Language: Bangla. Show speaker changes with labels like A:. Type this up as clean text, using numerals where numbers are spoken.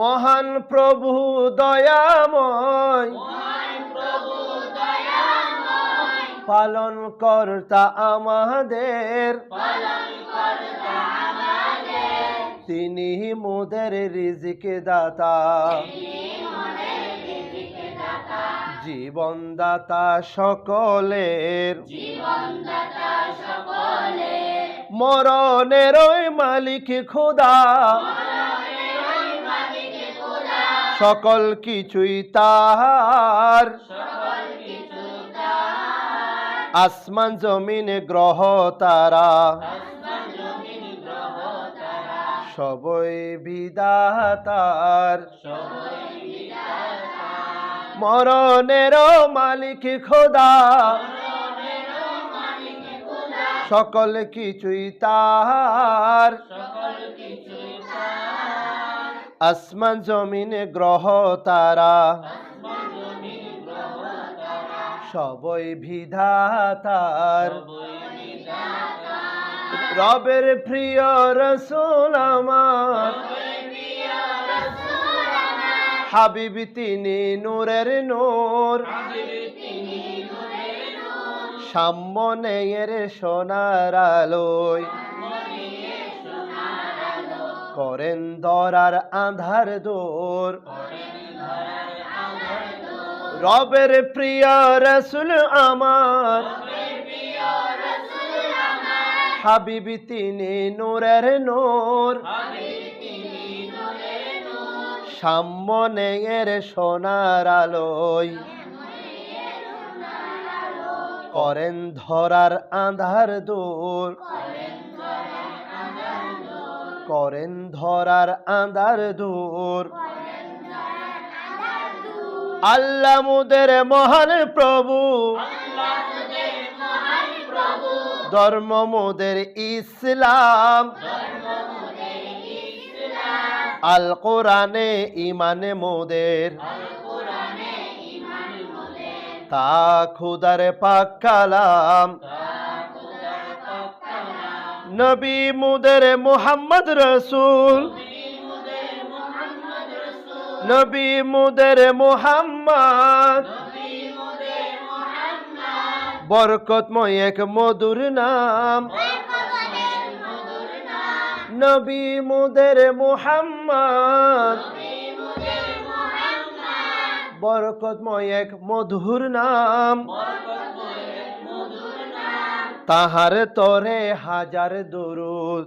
A: মহান প্রভু দয়াময়, পালন কর্তা আমাদের, তিনি মোদের রিজিক দাতা, জীবন দাতা সকলের, মরণের ওই মালিক খোদা, সকল কিছুই তাহার, আসমান জমিন গ্রহ তারা, সবই বিধাতার, মরণের মালিক খোদা, সকল কিছুই তাহার, আসমান জমিন গ্রহ তারা, সবই বিধাতার। রবের প্রিয় রসুল আমার, হাবিব তিনি নূরের নূর, সামনের সোনার আলোয়, করেন ধরার আধার দূর। রবের প্রিয় রসুল আমার, হাবিব তিনি নূরের নূর, সামনের সোনার আলোয়, করেন ধরার আধার দূর, করেন ধরার আধার দূর। আল্লাহ মুদের মহান প্রভু, ধর্ম মোদের ইসলাম, আল কোরআনে ইমানে মোদের, তা খুদার পাক কালাম। নবী মুদের মুহাম্মদ রসুল, নবী মুদের মুহাম্মদ, বরকতময় এক মধুর নাম। নবী মুদের মুহাম্মদ, বরকতময় এক মধুর নাম। তাহার তরে হাজার দরুদ,